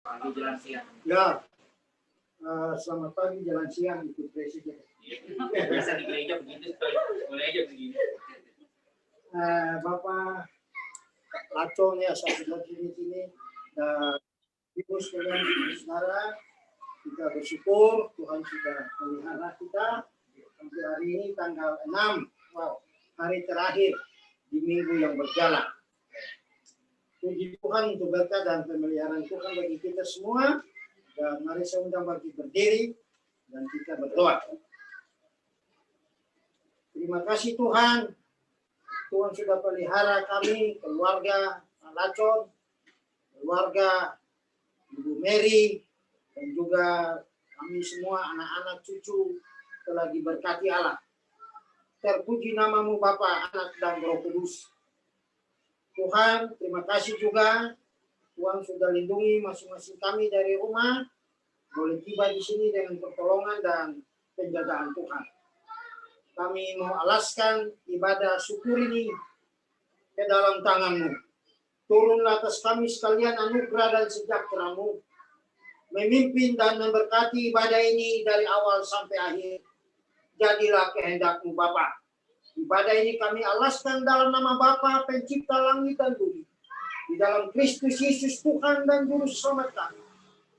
Pagi jalan siang. Ya, selamat pagi jalan siang ikut presiden. Biasa di gereja begitu, boleh aja begini. Bapak Lacon ya satu lagi di sini dan ibu sekalian saudara, kita bersyukur Tuhan sudah melihara kita sampai hari ini tanggal 6, hari terakhir di minggu yang berjalan. Puji Tuhan untuk berkat dan pemeliharaan Tuhan bagi kita semua. Dan mari saya undang bagi berdiri dan kita berdoa. Terima kasih Tuhan. Tuhan sudah pelihara kami, keluarga Lacon, keluarga Ibu Mary, dan juga kami semua anak-anak cucu telah diberkati Allah. Terpuji namamu Bapa, Anak, dan Roh Kudus. Tuhan, terima kasih juga Tuhan sudah lindungi masing-masing kami dari rumah, boleh tiba di sini dengan pertolongan dan penjagaan Tuhan. Kami mau alaskan ibadah syukur ini ke dalam tangan-Mu. Turunlah atas kami sekalian anugerah dan sejahtera-Mu, memimpin dan memberkati ibadah ini dari awal sampai akhir. Jadilah kehendak-Mu Bapa. Ibadah ini kami alaskan dalam nama Bapa Pencipta langit dan bumi. Di dalam Kristus Yesus Tuhan dan Juru Selamat kami.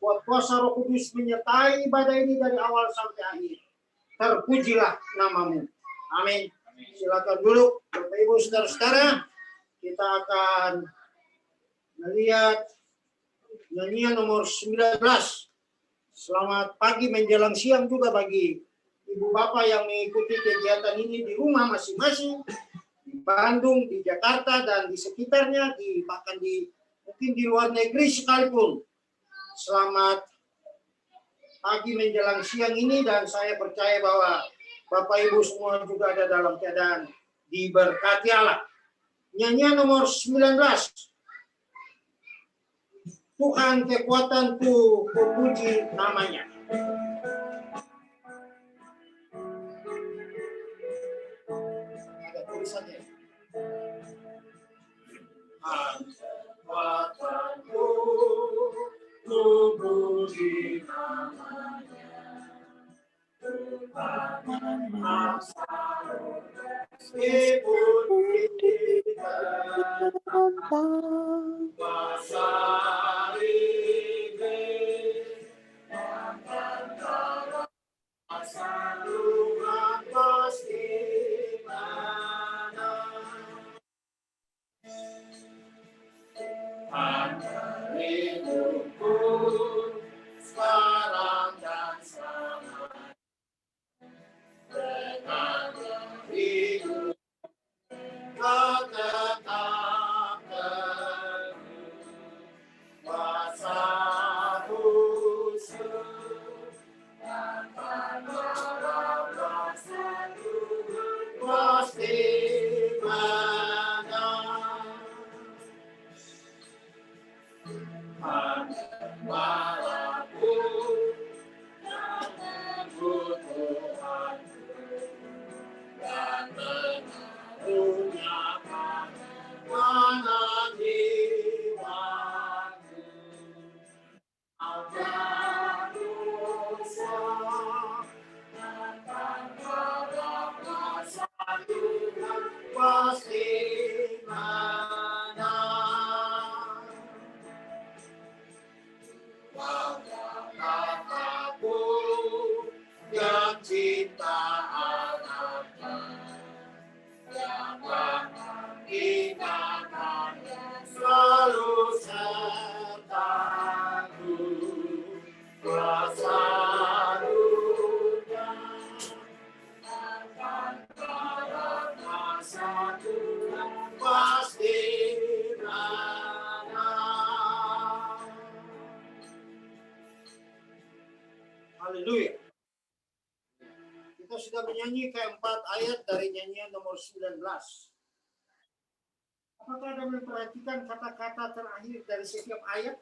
Buat kuasa Roh Kudus menyertai ibadah ini dari awal sampai akhir. Terpujilah namamu. Amin. Silakan duduk Bapak Ibu Saudara-saudara. Kita akan melihat nyanyian nomor 19. Selamat pagi menjelang siang juga bagi Ibu Bapak yang mengikuti kegiatan ini di rumah masing-masing, di Bandung, di Jakarta, dan di sekitarnya, bahkan mungkin di luar negeri sekalipun. Selamat pagi menjelang siang ini, dan saya percaya bahwa Bapak Ibu semua juga ada dalam keadaan diberkati Allah. Nyanyian nomor 19. Tuhan kekuatanku, puji namanya. Tulisannya. Kekuatanku, ku puji namanya. Tuhan Maha meskipun kita masa ini akan terasa Tuhan pasti. Hidupku sekarang dan selamanya, berkata hidup kau tetap teguh, kuasa khusus dan penolong kuasa Tuhan pasti walaupun tak kebutuhanku dan mengaruniakan mana jiwaku, Allah dosa dan tanpa rasa Tuhan pasti apapun yang cinta anaknya, yang mengingatkan selalu sertaku, kuasa dunia akan kuasa Tuhan pasti Haleluya. Kita sudah menyanyi keempat ayat dari nyanyian nomor 19. Apakah Anda memperhatikan kata-kata terakhir dari setiap ayat?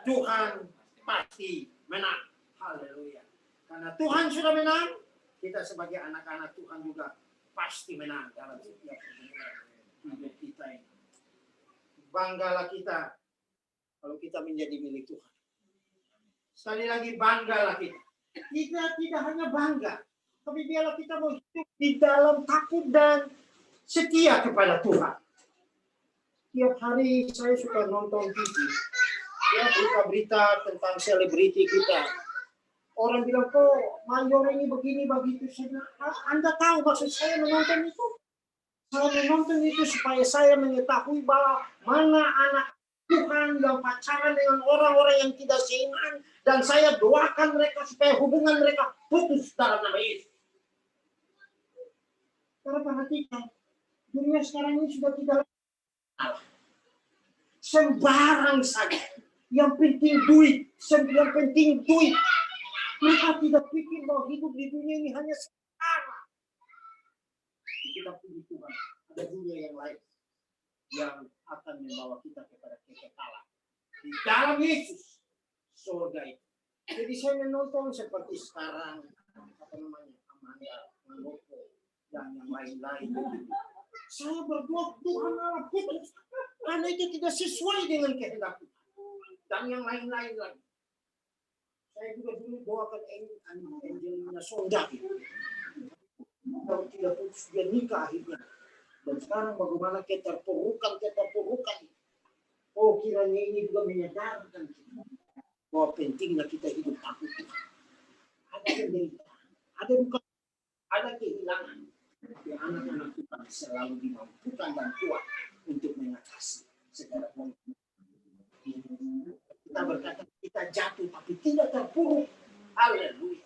Tuhan pasti menang. Haleluya. Karena Tuhan sudah menang, kita sebagai anak-anak Tuhan juga pasti menang dalam setiap hidup kita ini. Banggalah kita kalau kita menjadi milik Tuhan. Sekali lagi banggalah kita. Kita tidak hanya bangga, tapi biarlah kita mau hidup di dalam takut dan setia kepada Tuhan. Tiap hari saya suka nonton TV, ya, berita-berita tentang selebriti kita. Orang bilang, kok mayor ini begini begitu. Anda tahu maksud saya menonton itu? Saya menonton itu supaya saya mengetahui bahwa mana anak Tuhan yang pacaran dengan orang-orang yang tidak seiman, dan saya doakan mereka supaya hubungan mereka putus dalam nama Yesus. Karena perhatikan, dunia sekarang ini sudah tidak Allah. Sembarang saja. Yang penting duit. Yang penting duit. Mereka tidak pikir bahwa hidup di dunia ini hanya sementara. Kita punya Tuhan. Ada dunia yang lain. Yang akan membawa kita kepada kekekalan. Di dalam Yesus. Surga itu. Jadi saya menonton seperti sekarang. Apa namanya? Amanda, Mangoko, dan yang lain-lain. Saya berdoa, Tuhan Allah putus. Karena itu tidak sesuai dengan kehendak Tuhan. Dan yang lain-lain lagi. Saya juga dulu doakan Angelina Sondaki. Kalau tidak putus, dia nikah akhirnya. Dan sekarang bagaimana keterpurukan. Oh, kiranya ini juga menyadarkan kita bahwa pentingnya kita hidup takut Tuhan. Ada penderitaan, ada duka, ada kehilangan. Ya, anak-anak Tuhan selalu dimampukan dan kuat untuk mengatasi segala kondisi. Kita berkata kita jatuh tapi tidak terpuruk. Haleluya.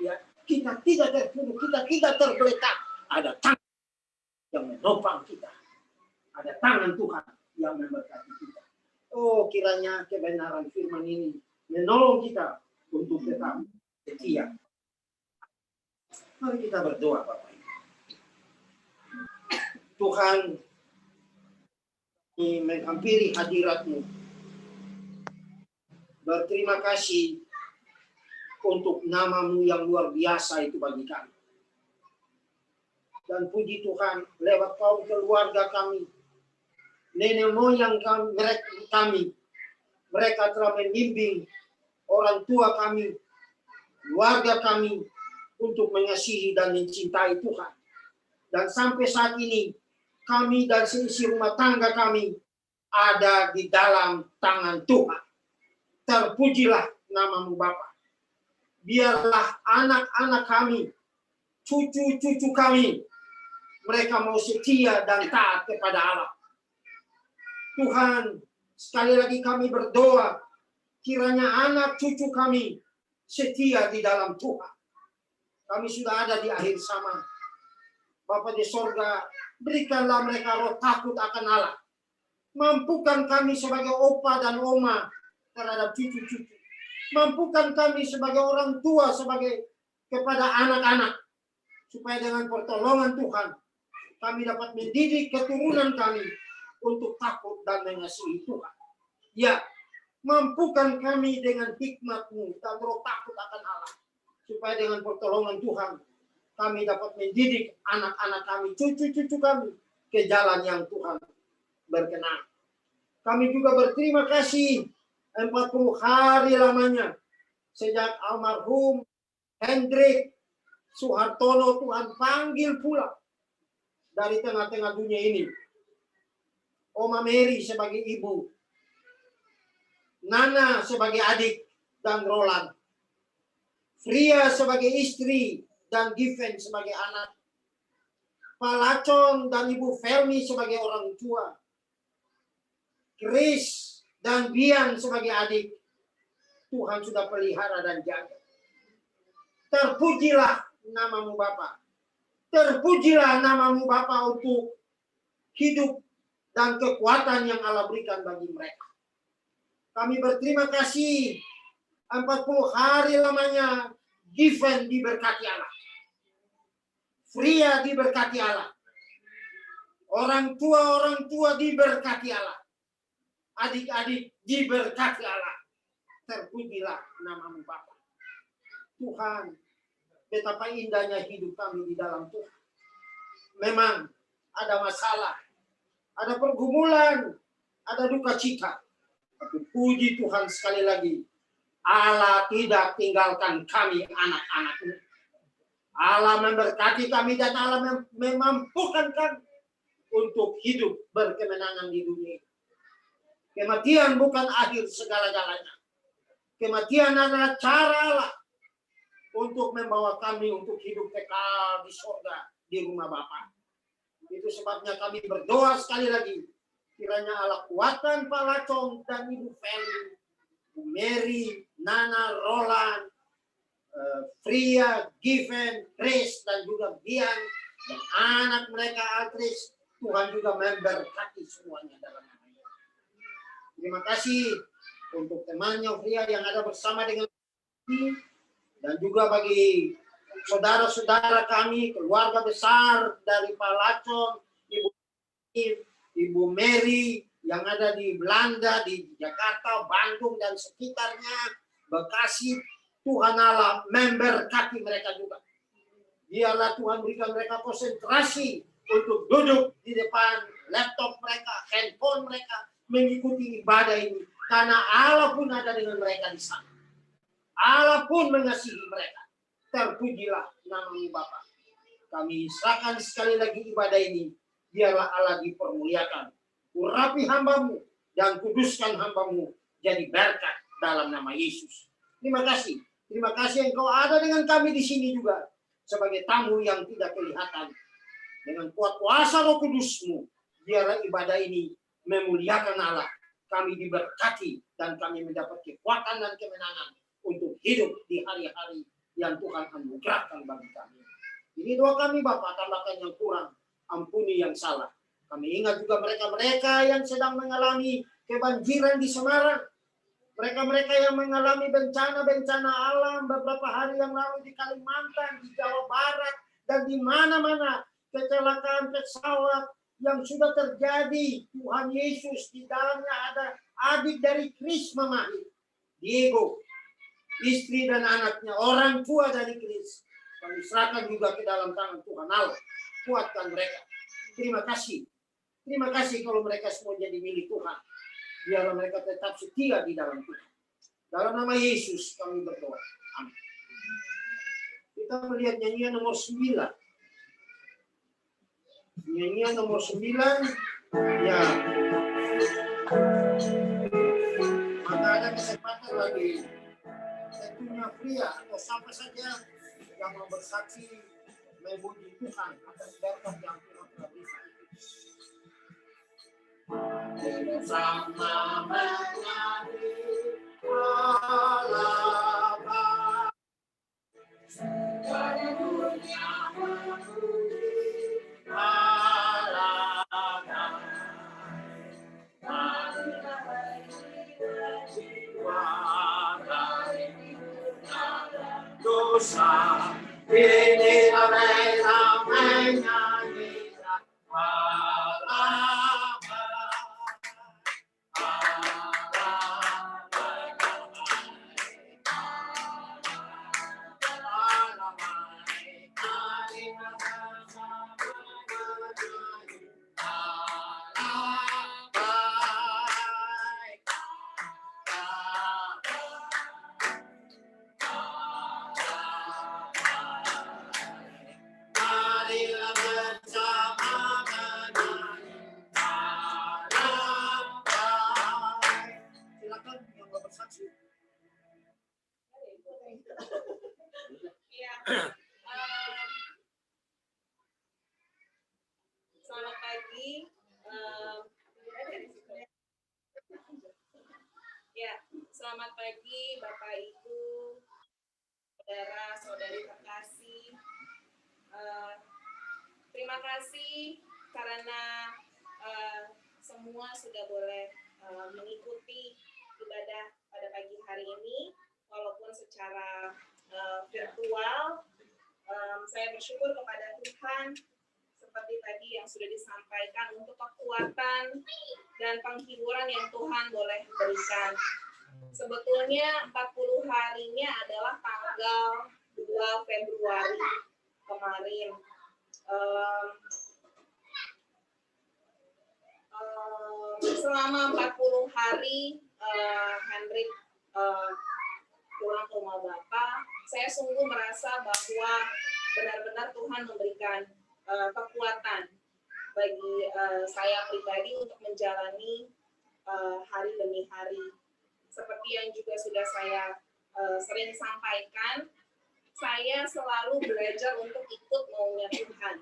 Ya, kita tidak terpuruk, kita tidak tergeletak. Ada tangan yang menopang kita. Ada tangan Tuhan yang memberkati kita. Oh, kiranya kebenaran firman ini menolong kita untuk tetap setia. Mari kita berdoa, Bapak Ibu. Tuhan, kami menghampiri hadirat-Mu. Berterima kasih untuk nama-Mu yang luar biasa itu bagi kami. Dan puji Tuhan, lewat kaum keluarga kami, nenek moyang kami, mereka telah membimbing orang tua kami, keluarga kami, untuk mengasihi dan mencintai Tuhan. Dan sampai saat ini, kami dan seisi rumah tangga kami ada di dalam tangan Tuhan. Terpujilah nama-Mu Bapa. Biarlah anak-anak kami, cucu-cucu kami, mereka mau setia dan taat kepada Allah. Tuhan, sekali lagi kami berdoa, kiranya anak cucu kami setia di dalam Tuhan. Kami sudah ada di akhir zaman. Bapa di sorga, berikanlah mereka roh takut akan Allah. Mampukan kami sebagai opa dan oma terhadap cucu-cucu. Mampukan kami sebagai orang tua kepada anak-anak. Supaya dengan pertolongan Tuhan, kami dapat mendidik keturunan kami untuk takut dan mengasihi Tuhan. Ya, mampukan kami dengan hikmat-Mu dan roh takut akan Allah. Supaya dengan pertolongan Tuhan, kami dapat mendidik anak-anak kami, cucu-cucu kami ke jalan yang Tuhan berkenan. Kami juga berterima kasih 40 hari lamanya sejak almarhum Hendrik Suhartono Tuhan panggil pula dari tengah-tengah dunia ini. Oma Mary sebagai ibu, Nana sebagai adik, dan Roland. Fria sebagai istri, dan Given sebagai anak. Pak Lacon dan Ibu Fermi sebagai orang tua. Chris dan Bian sebagai adik. Tuhan sudah pelihara dan jaga. Terpujilah nama-Mu Bapa. Terpujilah nama-Mu Bapa untuk hidup dan kekuatan yang Allah berikan bagi mereka. Kami berterima kasih 40 hari lamanya Given diberkati Allah. Fria diberkati Allah. Orang tua diberkati Allah. Adik-adik diberkati Allah. Terpujilah nama-Mu Bapa. Tuhan, betapa indahnya hidup kami di dalam Tuhan. Memang ada masalah, ada pergumulan, ada duka cita. Tapi puji Tuhan sekali lagi, Allah tidak tinggalkan kami anak-anak-Mu. Allah memberkati kami dan Allah memampukan kami untuk hidup berkemenangan di dunia. Kematian bukan akhir segala-galanya. Kematian adalah cara Allah untuk membawa kami untuk hidup kekal di surga, di rumah Bapa. Itu sebabnya kami berdoa sekali lagi, kiranya Allah kuatkan Pak Lacong dan Ibu Feli, Bu Mary, Nana, Roland, Fria, Given, Grace, dan juga Bian, dan anak mereka Altris. Tuhan juga memberkati semuanya dalam namanya. Terima kasih untuk temannya Fria yang ada bersama dengan kami, dan juga bagi saudara-saudara kami, keluarga besar dari Pak Lacong, Ibu Mary yang ada di Belanda, di Jakarta, Bandung, dan sekitarnya, Bekasi. Tuhan Allah memberkati mereka juga. Biarlah Tuhan berikan mereka konsentrasi untuk duduk di depan laptop mereka, handphone mereka, mengikuti ibadah ini. Karena Allah pun ada dengan mereka di sana. Allah pun mengasihi mereka. Terpujilah nama-Mu Bapa. Kami serahkan sekali lagi ibadah ini. Biarlah Allah dipermuliakan. Urapi hamba-Mu dan kuduskan hamba-Mu jadi berkat dalam nama Yesus. Terima kasih. Terima kasih Engkau ada dengan kami di sini juga sebagai tamu yang tidak kelihatan. Dengan kuat kuasa Roh Kudus-Mu, biarlah ibadah ini memuliakan Allah. Kami diberkati dan kami mendapat kekuatan dan kemenangan untuk hidup di hari-hari yang Tuhan anugerahkan bagi kami. Ini doa kami Bapa, tambahkan yang kurang, ampuni yang salah. Kami ingat juga mereka-mereka yang sedang mengalami kebanjiran di Semarang. Mereka-mereka yang mengalami bencana-bencana alam beberapa hari yang lalu di Kalimantan, di Jawa Barat, dan di mana-mana kecelakaan pesawat yang sudah terjadi. Tuhan Yesus, di dalamnya ada adik dari Kris Mamahir, Diego, istri dan anaknya, orang tua dari Kris. Kami serahkan juga ke dalam tangan Tuhan Allah. Kuatkan mereka. Terima kasih. Terima kasih kalau mereka semua jadi milik Tuhan. Biarlah mereka tetap setia di dalam Tuhan. Dalam nama Yesus kami berdoa. Amin. Kita melihat nyanyian nomor 9. Nyanyian nomor 9. Ya. Maka ada kesempatan lagi. Tentunya pria atau siapa saja yang mau bersaksi memuji Tuhan atas berkat yang Tuhan telah berikan. Bersama menyanyi Allah, segala dunia memuji Allah. Marilah berjiwa dosa, inilah ramai menyanyi Allah. Selamat pagi. Selamat pagi Bapak Ibu, saudara-saudari terkasih. Terima kasih karena semua sudah boleh mengikuti ibadah pada pagi hari ini, walaupun secara virtual. Saya bersyukur kepada Tuhan seperti tadi yang sudah disampaikan untuk kekuatan dan penghiburan yang Tuhan boleh berikan. Sebetulnya 40 harinya adalah tanggal 2 Februari kemarin. Selama 40 hari Hendrik pulang ke rumah Bapak, saya sungguh merasa bahwa benar-benar Tuhan memberikan kekuatan bagi saya pribadi untuk menjalani hari demi hari. Seperti yang juga sudah saya sering sampaikan, saya selalu belajar untuk ikut maunya Tuhan.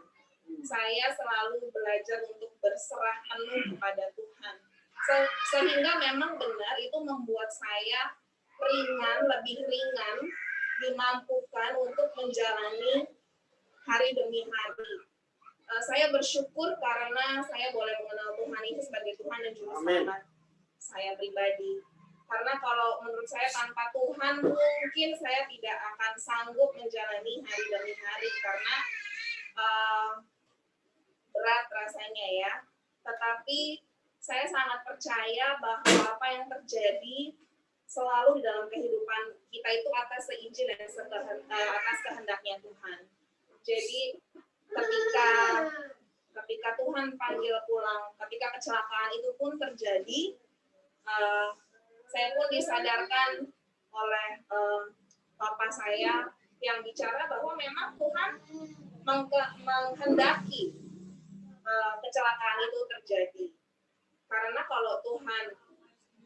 Saya selalu belajar untuk berserah penuh kepada Tuhan. Sehingga memang benar itu membuat saya lebih ringan, dimampukan untuk menjalani hari demi hari. Saya bersyukur karena saya boleh mengenal Tuhan itu sebagai Tuhan dan Juru Selamat saya pribadi. Karena kalau menurut saya tanpa Tuhan mungkin saya tidak akan sanggup menjalani hari demi hari karena berat rasanya ya. Tetapi saya sangat percaya bahwa apa yang terjadi selalu di dalam kehidupan kita itu atas seizin dan atas kehendaknya Tuhan. Jadi ketika Tuhan panggil pulang, ketika kecelakaan itu pun terjadi, saya pun disadarkan oleh papa saya yang bicara bahwa memang Tuhan menghendaki kecelakaan itu terjadi. Karena kalau Tuhan,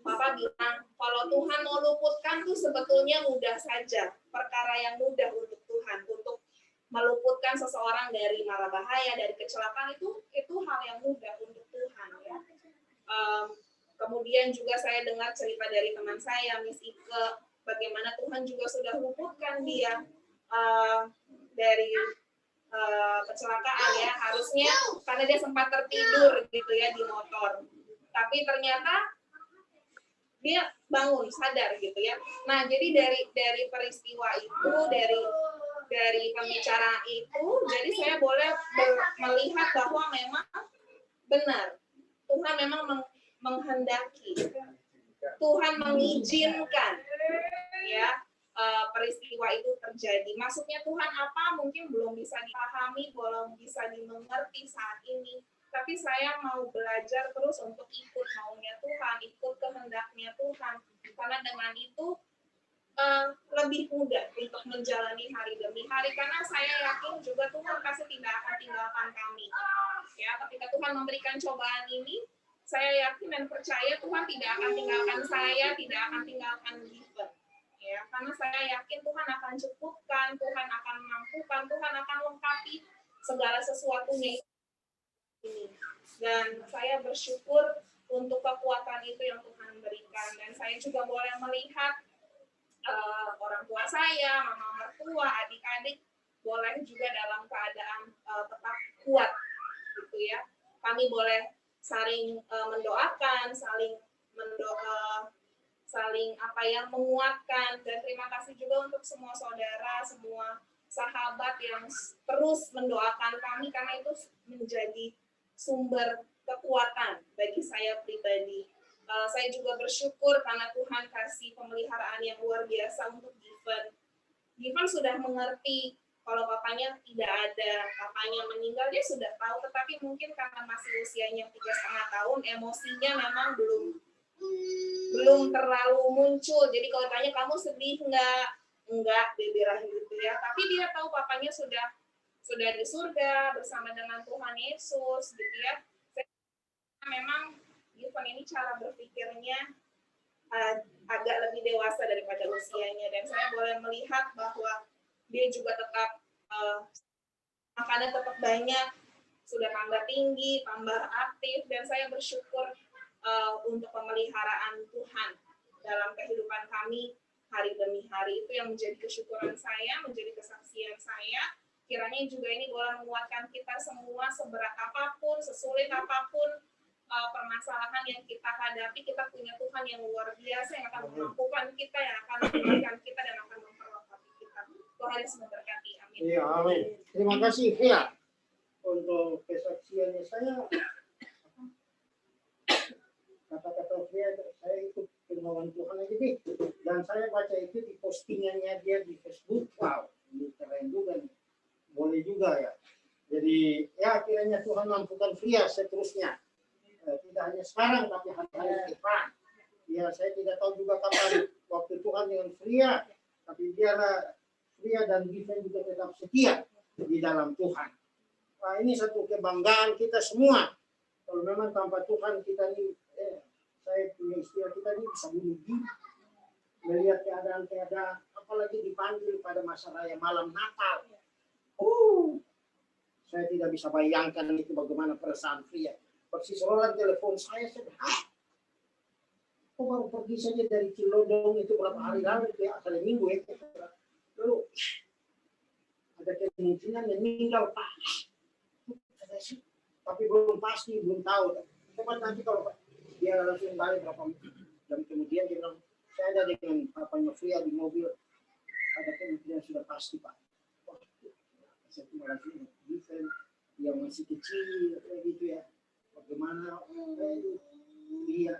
Papa bilang, kalau Tuhan mau luputkan itu sebetulnya mudah saja, perkara yang mudah untuk Tuhan, untuk meluputkan seseorang dari mara bahaya, dari kecelakaan itu hal yang mudah untuk Tuhan. Ya. Kemudian juga saya dengar cerita dari teman saya, Miss Ike, bagaimana Tuhan juga sudah luputkan dia dari kecelakaan ya, harusnya karena dia sempat tertidur gitu ya di motor, tapi ternyata dia bangun sadar gitu ya. Nah jadi dari peristiwa itu, dari pembicaraan itu, jadi saya boleh melihat bahwa memang benar Tuhan memang menghendaki, Tuhan mengizinkan ya peristiwa itu terjadi. Maksudnya Tuhan apa mungkin belum bisa dipahami, belum bisa dimengerti saat ini. Tapi saya mau belajar terus untuk ikut maunya Tuhan, ikut kehendaknya Tuhan. Karena dengan itu lebih mudah untuk menjalani hari demi hari. Karena saya yakin juga Tuhan pasti tidak akan tinggalkan kami. Ya, ketika Tuhan memberikan cobaan ini, saya yakin dan percaya Tuhan tidak akan tinggalkan saya, tidak akan tinggalkan Given. Ya, karena saya yakin Tuhan akan cukupkan, Tuhan akan mampukan, Tuhan akan lengkapi segala sesuatunya ini. Dan saya bersyukur untuk kekuatan itu yang Tuhan berikan. Dan saya juga boleh melihat orang tua saya, mama mertua, adik-adik boleh juga dalam keadaan tetap kuat, gitu ya. Kami boleh saling mendoakan, saling menguatkan. Dan terima kasih juga untuk semua saudara, semua sahabat yang terus mendoakan kami karena itu menjadi sumber kekuatan bagi saya pribadi. Saya juga bersyukur karena Tuhan kasih pemeliharaan yang luar biasa untuk Given. Given sudah mengerti kalau papanya tidak ada, papanya meninggal, dia sudah tahu, tetapi mungkin karena masih usianya 3,5 tahun, emosinya memang belum terlalu muncul. Jadi kalau tanya kamu sedih enggak, Baby Rahim gitu ya. Tapi dia tahu papanya sudah di surga bersama dengan Tuhan Yesus gitu ya. Memang Given ini cara berpikirnya agak lebih dewasa daripada usianya, dan saya boleh melihat bahwa dia juga tetap makannya tetap banyak, sudah tambah tinggi, tambah aktif, dan saya bersyukur untuk pemeliharaan Tuhan dalam kehidupan kami hari demi hari. Itu yang menjadi kesyukuran saya, menjadi kesaksian saya. Kiranya juga ini boleh menguatkan kita semua, seberat apapun, sesulit apapun permasalahan yang kita hadapi, kita punya Tuhan yang luar biasa yang akan memampukan kita, yang akan memberikan kita dan akan memperlengkapi kita. Tuhan Yesus memberkati. Amin. Iya, amin. Terima kasih, Fia, untuk kesaksiannya. Saya kata-kata Fia, saya ikut firman Tuhan lagi nih, dan saya baca itu di postingannya dia di Facebook. Wow, ini keren juga nih. Boleh juga ya. Jadi ya kiranya Tuhan mampukan Fia seterusnya. Tidak hanya sekarang tapi hari-hari depan. Ya, saya tidak tahu juga kapan waktu Tuhan dengan Fria, tapi biarlah Fria dan Given juga tetap setia di dalam Tuhan. Nah, ini satu kebanggaan kita semua. Kalau memang tanpa Tuhan kita ini, saya punya istilah, kita ini bisa bunuh diri. Melihat keadaan-keadaan, apalagi dipanggil pada masa raya malam Natal. Saya tidak bisa bayangkan itu bagaimana perasaan Fria. Persis Roland telepon saya, kok baru pergi saja dari Cilodong itu berapa hari lalu, ya, hari Minggu ya. Lalu ada kemungkinan yang meninggal Pak. Tapi belum pasti, belum tahu. Coba nanti kalau dia langsung balik berapa jam kemudian dia bilang, saya ada dengan papanya Fria di mobil, ada kemungkinan sudah pasti Pak. Saya cuma langsung Given yang masih kecil kayak gitu ya. Bagaimana dia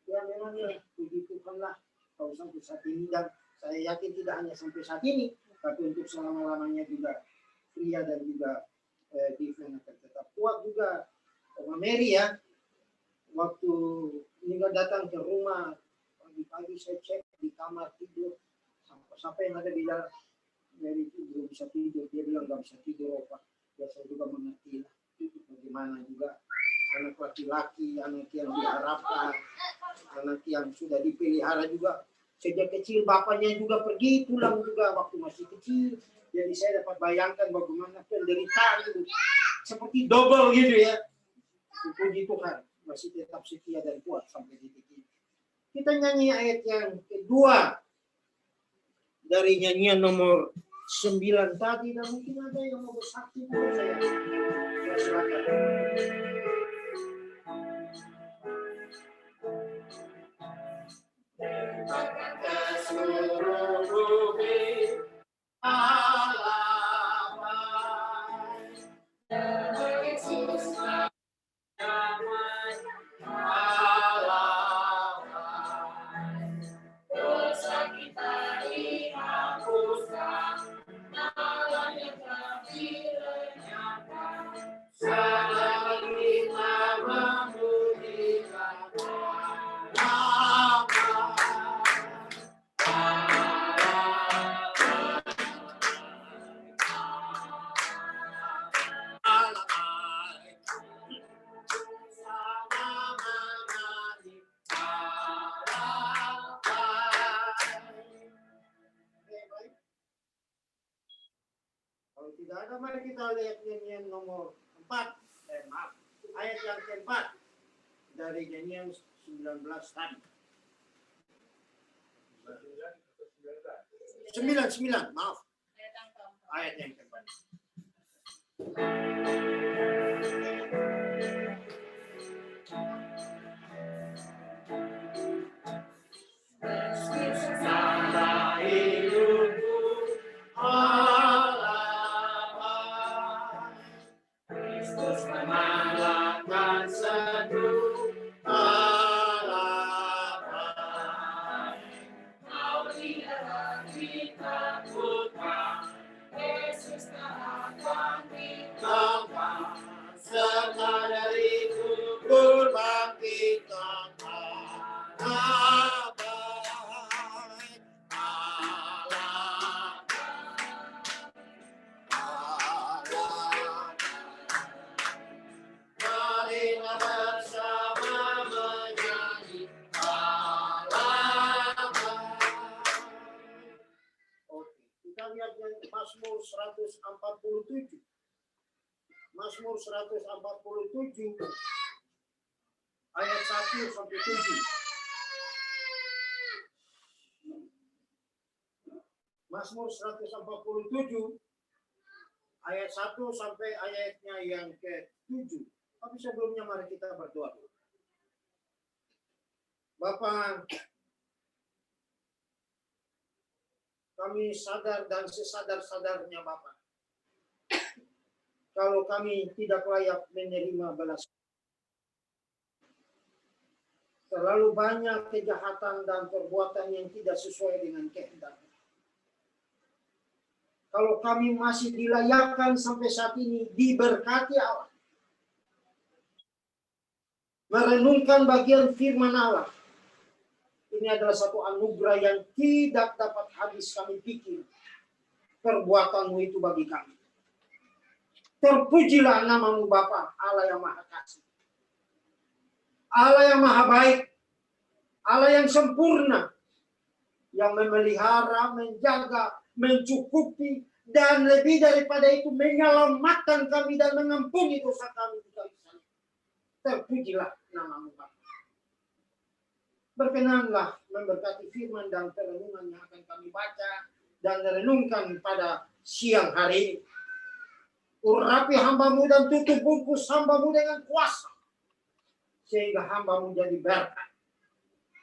ya memang ya puji Tuhan lah kalau sampai saat ini, dan saya yakin tidak hanya sampai saat ini tapi untuk selama-lamanya juga Fria dan juga Given akan tetap kuat juga. Oma Mary ya, waktu Ninggal datang ke rumah pagi-pagi saya cek di kamar tidur, siapa yang ada di dalam, Mary itu belum bisa tidur, dia bilang nggak bisa tidur Pak. Ya saya juga mengerti lah bagaimana juga anak laki-laki, anak yang diharapkan, anak yang sudah dipelihara juga sejak kecil, bapaknya juga pergi pulang juga waktu masih kecil. Jadi saya dapat bayangkan bagaimana penderitaan itu seperti double gitu ya. Puji Tuhan masih tetap setia dan kuat sampai titik ini. Kita nyanyi ayat yang kedua dari nyanyian nomor 9 tadi, dan mungkin ada yang mau bersaksi dengan saya. Silakan. Kalau tidak ada, mari kita lihat nyanyian nomor 4. Ayat yang keempat dari nyanyian 19 tadi. 9, maaf. Ayat yang keempat. Mazmur 147. Mazmur 147 ayat 1 sampai 7. Mazmur 147 ayat 1 sampai ayatnya yang ke-7. Tapi sebelumnya mari kita berdoa dulu. Bapak, kami sadar dan sesadar-sadarnya Bapak, kalau kami tidak layak menerima belas. Terlalu banyak kejahatan dan perbuatan yang tidak sesuai dengan kehendak. Kalau kami masih dilayakkan sampai saat ini, diberkati Allah, merenungkan bagian firman Allah, Ini adalah satu anugerah yang tidak dapat habis kami pikir. Perbuatanmu itu bagi kami. Terpujilah namamu Bapa, Allah yang Maha Kasih. Allah yang Maha Baik. Allah yang sempurna. Yang memelihara, menjaga, mencukupi, dan lebih daripada itu menyelamatkan kami dan mengampuni dosa kami. Terpujilah namamu Bapa. Berkenanlah memberkati firman dan perenungan yang akan kami baca dan renungkan pada siang hari ini. Urapi hambamu dan tutup bungkus hambamu dengan kuasa. Sehingga hambamu jadi berkat.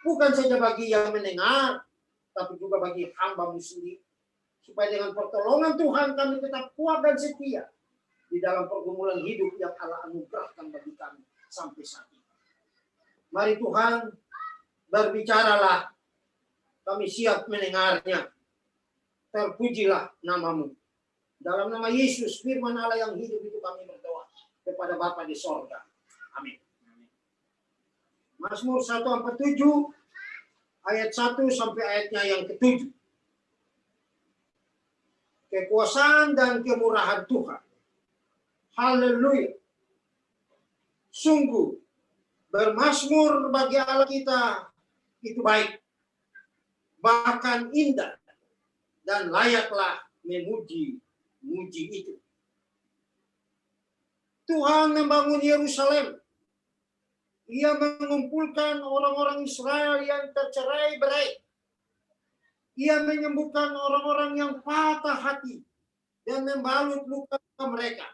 Bukan saja bagi yang mendengar, tapi juga bagi hambamu sendiri. Supaya dengan pertolongan Tuhan kami tetap kuat dan setia di dalam pergumulan hidup yang Allah anugerahkan bagi kami sampai saat ini. Mari Tuhan, berbicaralah, kami siap mendengarnya. Terpujilah namamu. Dalam nama Yesus, firman Allah yang hidup itu kami berdoa kepada Bapa di sorga. Amin. Mazmur 147, ayat 1 sampai ayatnya yang ke-7. Kekuasaan dan kemurahan Tuhan. Haleluya. Sungguh, bermazmur bagi Allah kita itu baik, bahkan indah, dan layaklah memuji itu. Tuhan membangun Yerusalem. Ia mengumpulkan orang-orang Israel yang tercerai-berai. Ia menyembuhkan orang-orang yang patah hati dan membalut luka mereka.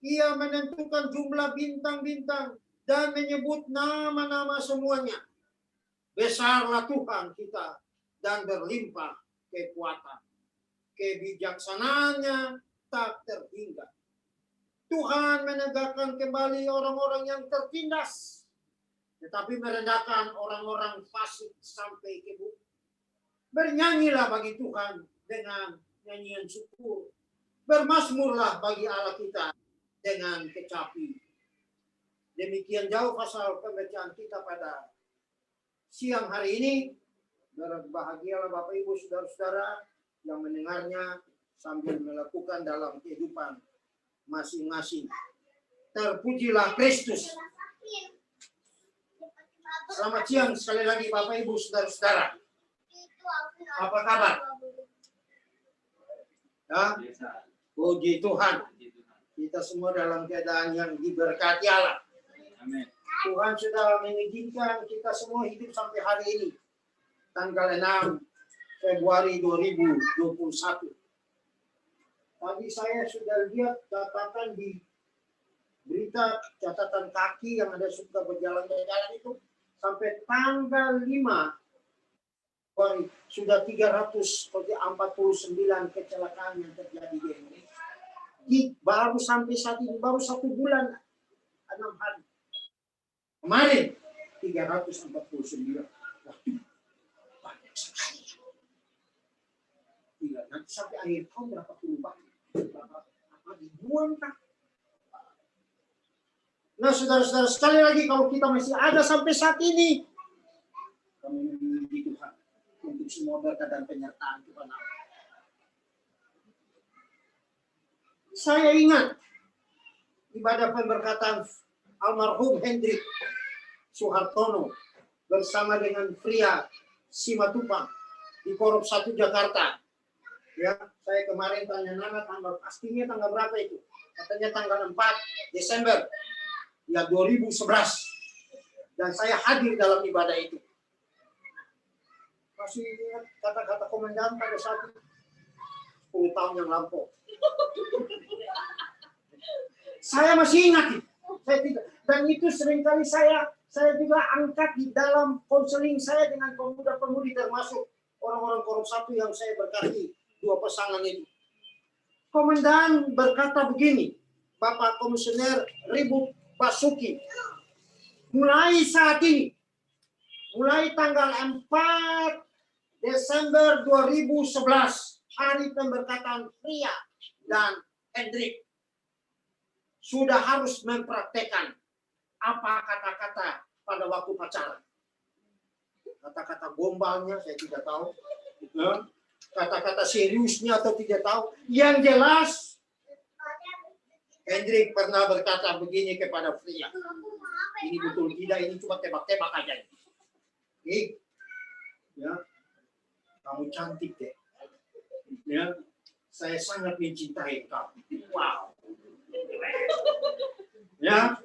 Ia menentukan jumlah bintang-bintang dan menyebut nama-nama semuanya. Besarlah Tuhan kita dan berlimpah kekuatan. Kebijaksanaannya tak terhingga. Tuhan menegakkan kembali orang-orang yang tertindas, tetapi merendahkan orang-orang fasik sampai ke bumi. Bernyanyilah bagi Tuhan dengan nyanyian syukur. Bermazmurlah bagi Allah kita dengan kecapi. Demikian jauh pasal pembacaan kita pada siang hari ini. Berbahagialah Bapak Ibu Saudara-saudara yang mendengarnya sambil melakukan dalam kehidupan masing-masing. Terpujilah Kristus. Selamat siang sekali lagi Bapak Ibu Saudara-saudara. Apa kabar? Ya? Puji Tuhan. Kita semua dalam keadaan yang diberkati Allah. Amin. Tuhan sudah mengizinkan kita semua hidup sampai hari ini. Tanggal 6 Februari 2021. Tadi saya sudah lihat catatan di berita catatan kaki yang ada suka berjalan-jalan itu sampai tanggal 5 Februari sudah 349 kecelakaan yang terjadi di Indonesia. Baru sampai saat ini baru 1 bulan 6 hari. Kemarin 349. Banyak sekali. Nanti sampai akhir tahun berapa puluh banyak. Apa ribuan kan? Nah, saudara-saudara, sekali lagi kalau kita masih ada sampai saat ini, kami memuji Tuhan untuk semua berkat dan penyertaan Tuhan Allah. Saya ingat ibadah pemberkatan almarhum Hendrik Suhartono bersama dengan Pria Simatupang di Korup 1 Jakarta. Ya, saya kemarin tanya Nana tanggal pastinya tanggal berapa itu? Katanya tanggal 4 Desember ya 2011. Dan saya hadir dalam ibadah itu. Masih ingat kata-kata komandan pada saat itu 10 tahun yang lampau. Saya masih ingat itu. Saya tidak. Dan itu seringkali saya juga angkat di dalam konseling saya dengan pemuda-pemudi termasuk orang-orang Korup 1 yang saya berkati. 2 pasangan itu. Komandan berkata begini, Bapak Komisioner Ribut Basuki, mulai saat ini, mulai tanggal 4 Desember 2011, hari pemberkatan Pria dan Hendrik, sudah harus mempraktekkan apa kata-kata pada waktu pacaran. kata-kata gombalnya saya tidak tahu, ya. Kata-kata seriusnya atau tidak tahu. Yang jelas, Hendrik pernah berkata begini kepada Fria. Ini betul tidak, ini cuma tebak-tebak aja. Ya, kamu cantik deh. Ya, saya sangat mencintai kamu. Wow. Ya,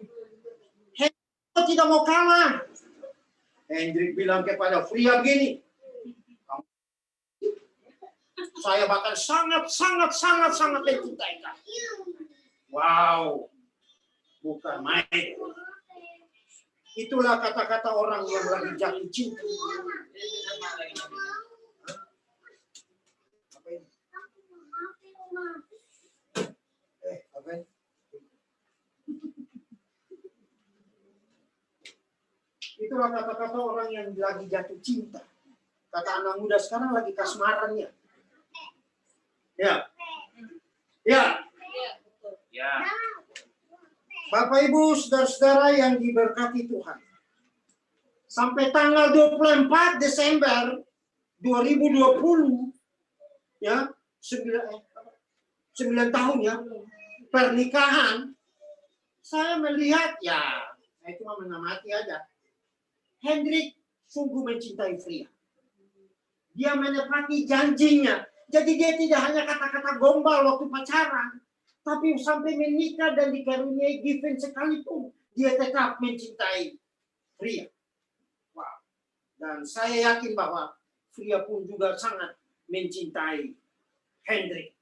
Hendrik tidak mau kalah. Hendrik bilang kepada Fria begini, saya bahkan sangat mencintai kamu. Wow, bukan main. Itulah kata-kata orang yang lagi jatuh cinta. Apa ini? Apa ini? Itulah kata-kata orang yang lagi jatuh cinta. Kata anak muda sekarang lagi kasmarannya. Ya. Ya. Ya. Bapak Ibu, saudara-saudara yang diberkati Tuhan. Sampai tanggal 24 Desember 2020 ya, 9 tahun ya pernikahan, saya melihat ya, saya cuma mengamati aja. Hendrik sungguh mencintai Fria. Dia menepati janjinya. Jadi dia tidak hanya kata-kata gombal waktu pacaran, tapi sampai menikah dan dikaruniai Given sekalipun, dia tetap mencintai Fria. Wow. Dan saya yakin bahwa Fria pun juga sangat mencintai Hendrik.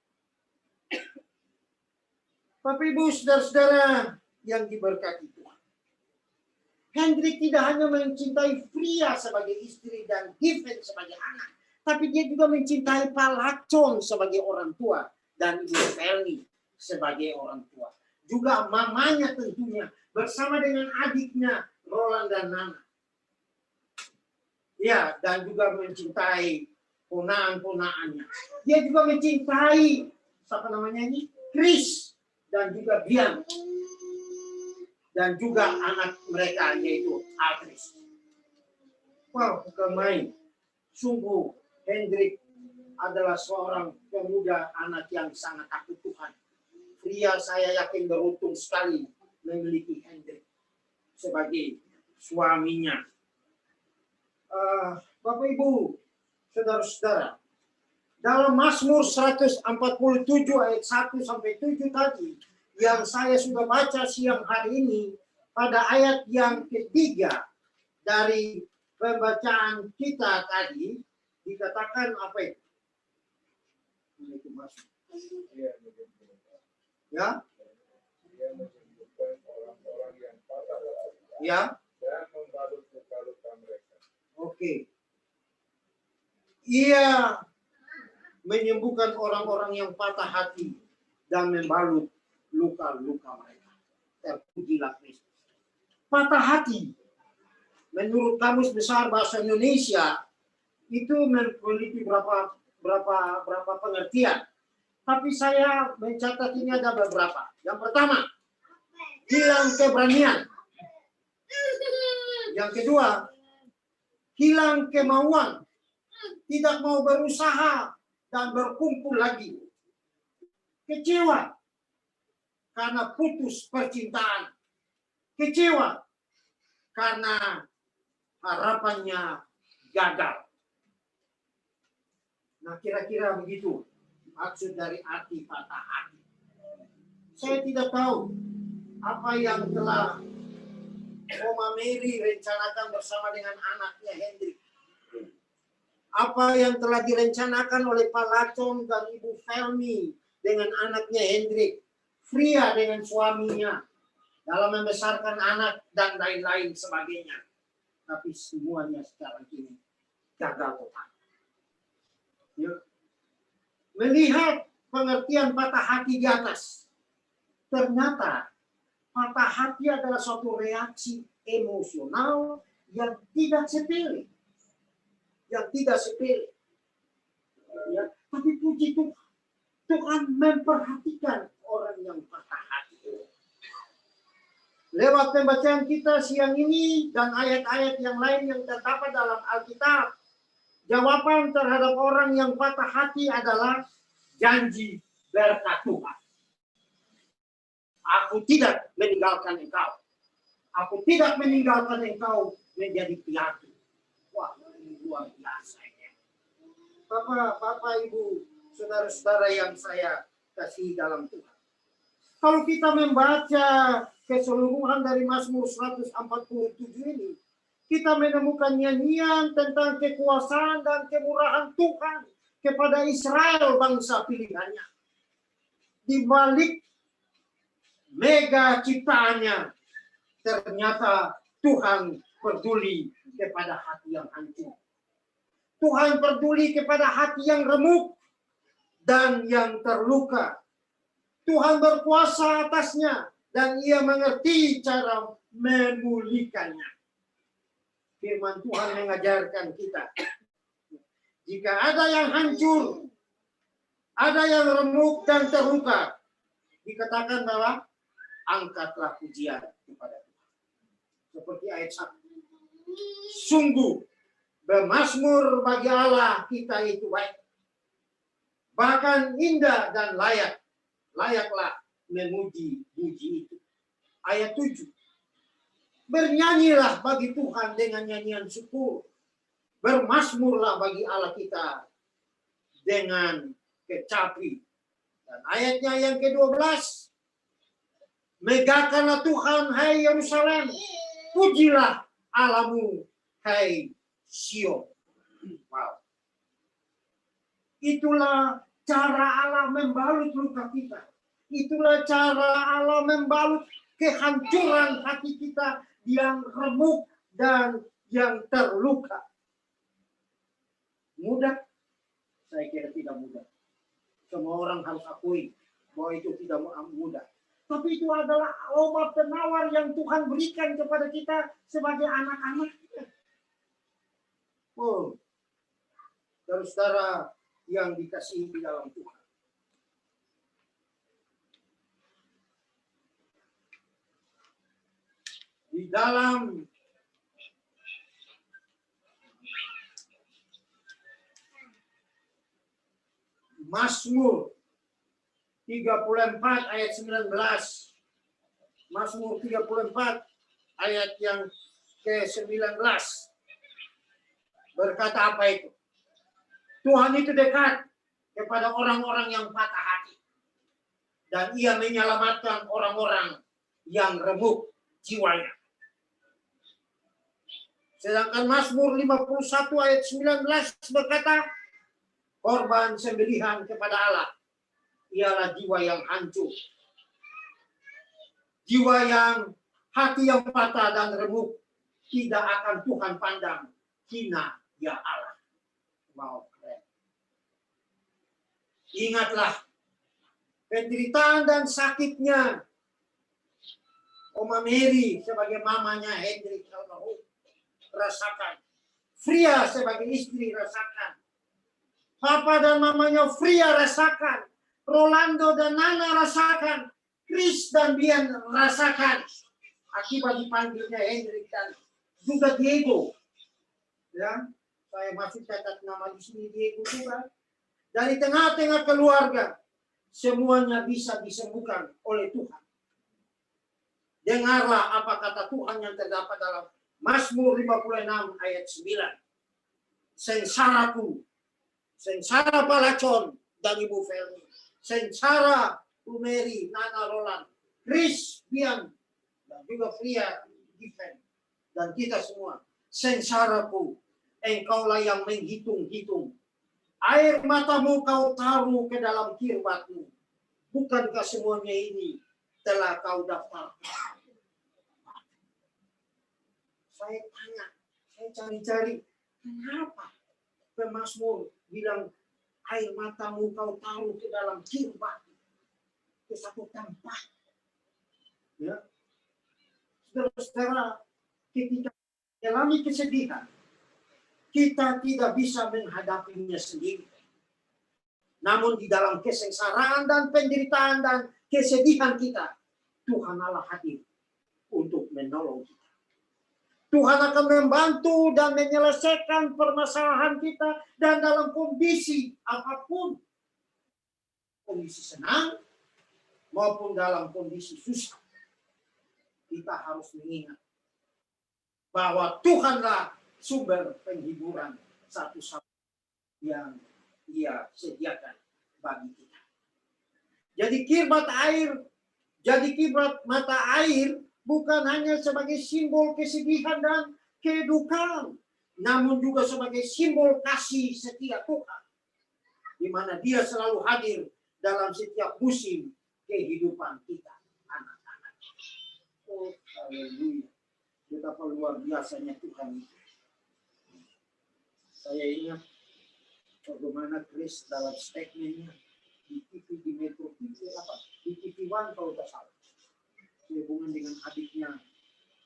Bapak Ibu, saudara-saudara yang diberkati Tuhan. Hendrik tidak hanya mencintai Fria sebagai istri dan Given sebagai anak, tapi dia juga mencintai Pak Lacon sebagai orang tua dan Ibu Ferni sebagai orang tua. Juga mamanya tentunya bersama dengan adiknya Roland dan Nana. Ya, dan juga mencintai ponaan-ponaannya. Dia juga mencintai siapa namanya ini? Chris dan juga Bian. Dan juga anak mereka yaitu Adris. Wow, bukan main. Sungguh Hendrik adalah seorang pemuda anak yang sangat takut Tuhan. Fria saya yakin beruntung sekali memiliki Hendrik sebagai suaminya. Bapak Ibu, saudara-saudara, dalam Mazmur 147 ayat 1 sampai 7 tadi yang saya sudah baca siang hari ini, pada ayat yang ketiga dari pembacaan kita tadi dikatakan apa itu? Ya? Ya? Oke. Ia menyembuhkan orang-orang yang patah hati dan membalut luka-luka mereka. Terpujilah Kristus. Patah hati, menurut Kamus Besar Bahasa Indonesia, itu memiliki berapa pengertian. Tapi saya mencatat ini ada beberapa. Yang pertama, hilang keberanian. Yang kedua, hilang kemauan. Tidak mau berusaha dan berkumpul lagi. Kecewa karena putus percintaan. Kecewa karena harapannya gagal. Nah, kira-kira begitu maksud dari arti patah hati. Saya tidak tahu apa yang telah Oma Mary rencanakan bersama dengan anaknya Hendrik. Apa yang telah direncanakan oleh Pak Lacon dan Ibu Fermi dengan anaknya Hendrik. Fria dengan suaminya dalam membesarkan anak dan lain-lain sebagainya. Tapi semuanya sekarang ini gagal total. Ya. Melihat pengertian patah hati di atas, ternyata patah hati adalah suatu reaksi emosional yang tidak sepele. Yang tidak sepele. Ya. Tapi puji Tuhan, Tuhan memperhatikan orang yang patah hati. lewat pembacaan kita siang ini dan ayat-ayat yang lain yang terdapat dalam Alkitab, jawaban terhadap orang yang patah hati adalah janji berkat Tuhan. Aku tidak meninggalkan engkau. Aku tidak meninggalkan engkau menjadi piatu. Wah, ini luar biasa ya. Bapak, Ibu, saudara-saudara yang saya kasih dalam Tuhan. Kalau kita membaca keseluruhan dari Mazmur 147 ini, kita menemukan nyanyian tentang kekuasaan dan kemurahan Tuhan kepada Israel, bangsa pilihannya. Di balik mega ciptaannya, ternyata Tuhan peduli kepada hati yang hancur. Tuhan peduli kepada hati yang remuk dan yang terluka. Tuhan berkuasa atasnya dan ia mengerti cara memulihkannya. Firman Tuhan mengajarkan kita. Jika ada yang hancur, ada yang remuk dan terluka, dikatakan bahwa angkatlah pujian kepada Tuhan. Seperti ayat 1. Sungguh bermazmur bagi Allah kita itu baik. Bahkan indah dan layak. Layaklah memuji-muji itu. Ayat 7. Bernyanyilah bagi Tuhan dengan nyanyian syukur. Bermazmurlah bagi Allah kita dengan kecapi. Dan ayatnya yang ke-12. Megahkanlah Tuhan, hai Yerusalem. Pujilah Allahmu, hai Sion. Wow. Itulah cara Allah membalut luka kita. Itulah cara Allah membalut kehancuran hati kita yang remuk dan yang terluka. Mudah? Saya kira tidak mudah. Semua orang harus akui bahwa itu tidak mudah. Tapi itu adalah obat penawar yang Tuhan berikan kepada kita sebagai anak-anaknya. Oh, saudara-saudara yang dikasihi di dalam Tuhan. Di dalam Mazmur 34 ayat 19. Mazmur 34 ayat yang ke-19. Berkata apa itu? Tuhan itu dekat kepada orang-orang yang patah hati. Dan ia menyelamatkan orang-orang yang remuk jiwanya. Sedangkan Mazmur 51 ayat 19 berkata, korban sembelihan kepada Allah ialah jiwa yang hancur. Jiwa yang hati yang patah dan remuk tidak akan Tuhan pandang hina ya Allah. Wow. Ingatlah penderitaan dan sakitnya Oma Mary sebagai mamanya Hendrik rasakan. Fria sebagai istri rasakan. Papa dan mamanya Fria rasakan. Rolando dan Nana rasakan. Chris dan Bian rasakan. Akibat dipanggilnya Hendrik dan juga Diego. Ya, saya masih catat nama di sini Diego juga. Dari tengah-tengah keluarga, semuanya bisa disembuhkan oleh Tuhan. Dengarlah apa kata Tuhan yang terdapat dalam Mazmur 56 ayat 9. Sengsaraku, sengsara Palacon dan Ibu Felmi, sengsara Bu Mary, Nana Roland, Chris, Bian, dan juga Fria, Given, dan kita semua. Sengsaraku, engkaulah yang menghitung-hitung. Air matamu kau taruh ke dalam kirbatmu. Bukankah semuanya ini telah kau daftarkan? Saya tanya, saya cari-cari, kenapa pemazmur bilang air matamu kau taruh ke dalam kirbatmu? Ke satu tempat. Ya. Saudara-saudara, ketika mengalami kesedihan, kita tidak bisa menghadapinya sendiri. Namun di dalam kesengsaraan dan penderitaan dan kesedihan kita, Tuhan Allah hadir untuk menolong kita. Tuhan akan membantu dan menyelesaikan permasalahan kita dan dalam kondisi apapun. Kondisi senang maupun dalam kondisi susah. Kita harus mengingat bahwa Tuhanlah sumber penghiburan satu-satunya yang Dia sediakan bagi kita. Jadi kiblat mata air bukan hanya sebagai simbol kesedihan dan kedukaan, namun juga sebagai simbol kasih setia Tuhan, di mana Dia selalu hadir dalam setiap musim kehidupan kita, anak-anak. Oh, haleluya. Betapa luar biasanya Tuhan itu. Saya ingat bagaimana Chris dalam statementnya di TV, di Metro TV, di TV One kalau tidak salah. Hubungan dengan adiknya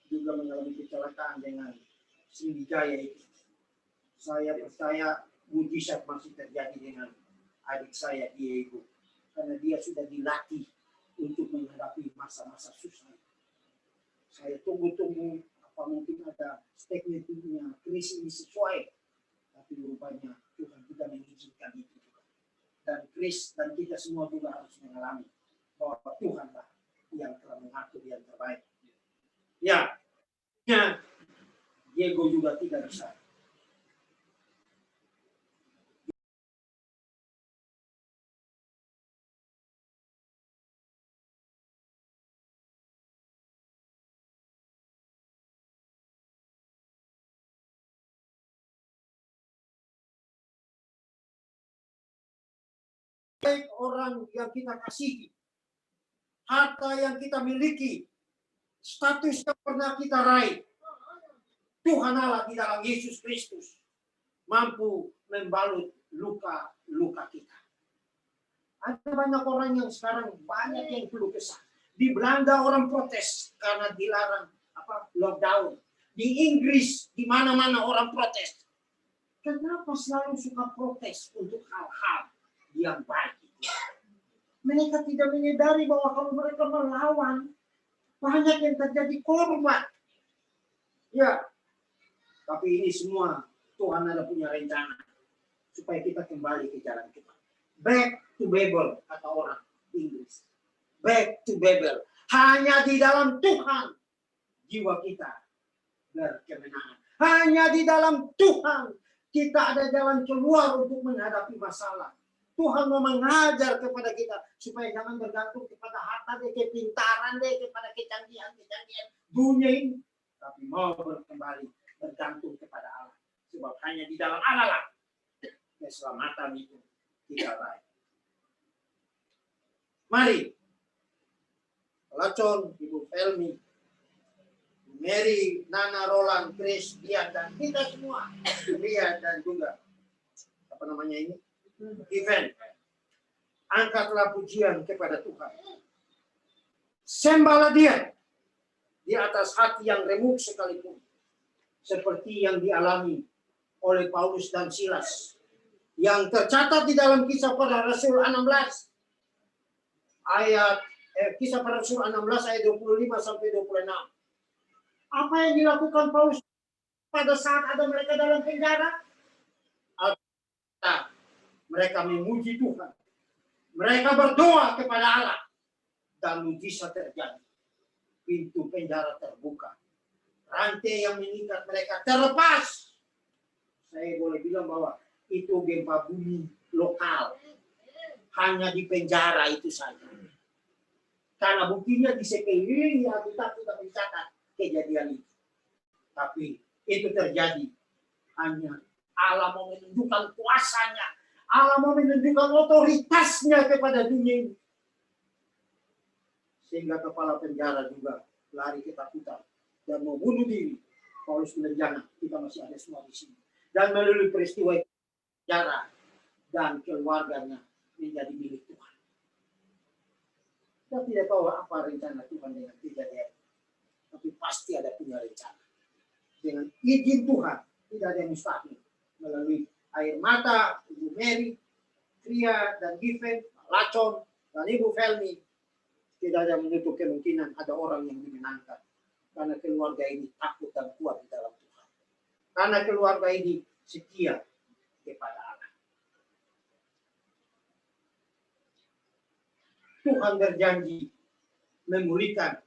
juga mengalami kecelakaan dengan Sriwijaya itu. Saya percaya mujizat masih terjadi dengan adik saya Diego, karena dia sudah dilatih untuk menghadapi masa-masa susah. Saya tunggu-tunggu apa mungkin ada statementnya Chris ini sesuai, tapi rupanya Tuhan tidak mengizinkan itu juga. Dan Chris dan kita semua juga harus mengalami bahwa Tuhanlah yang telah mengatur yang terbaik. Ya, Diego juga tidak bisa. Baik orang yang kita kasihi, harta yang kita miliki, status yang pernah kita raih, Tuhan Allah di dalam Yesus Kristus mampu membalut luka-luka kita. Ada banyak orang yang sekarang banyak yang keluh kesah. Di Belanda orang protes karena dilarang lockdown. Di Inggris di mana-mana orang protes. Kenapa selalu suka protes untuk hal-hal yang baik? Mereka tidak menyadari bahwa kalau mereka melawan, banyak yang terjadi korban. Ya, tapi ini semua Tuhan ada punya rencana supaya kita kembali ke jalan kita. Back to Babel, kata orang Inggris. Back to Babel. Hanya di dalam Tuhan jiwa kita berkemenangan. Hanya di dalam Tuhan kita ada jalan keluar untuk menghadapi masalah. Tuhan mau mengajar kepada kita supaya jangan bergantung kepada harta deh, kepintaran deh, kepada kecanggihan dunia ini, tapi mau kembali bergantung kepada Allah. Sebab hanya di dalam Allah lah keselamatan itu kita raih. Mari, Lacon, Ibu Felmi, Mary, Nana, Roland, Chris, Dian, dan kita semua, Ria dan juga apa namanya ini? Event. Angkatlah pujian kepada Tuhan. Sembahlah Dia di atas hati yang remuk sekalipun. Seperti yang dialami oleh Paulus dan Silas. Yang tercatat di dalam Kisah Para Rasul 16. Kisah Para Rasul 16 ayat 25 sampai 26. Apa yang dilakukan Paulus pada saat ada mereka dalam penjara? Mereka memuji Tuhan. Mereka berdoa kepada Allah. Dan mujizat terjadi. Pintu penjara terbuka. Rantai yang mengikat mereka terlepas. Saya boleh bilang bahwa itu gempa bumi lokal. Hanya di penjara itu saja. Karena buktinya di sekeliling Alkitab tidak mencatat kejadian itu. Tapi itu terjadi. Hanya Allah mau menunjukkan kuasanya. Allah mau menunjukkan otoritasnya kepada dunia ini. Sehingga kepala penjara juga lari ketakutan dan mau bunuh diri. Paulus bilang jangan, kita masih ada semua di sini. Dan melalui peristiwa penjara dan keluarganya menjadi milik Tuhan. Kita tidak tahu apa rencana Tuhan dengan kejadian. Tapi pasti ada punya rencana. Dengan izin Tuhan, tidak ada yang mustahil. Melalui air mata, Ibu Mary, Tria, dan Given, Lacon, dan Ibu Felmi. Tidak ada menutup kemungkinan ada orang yang dimenangkan Karena keluarga ini takut dan kuat di dalam Tuhan. Karena keluarga ini setia kepada Allah. Tuhan berjanji memulihkan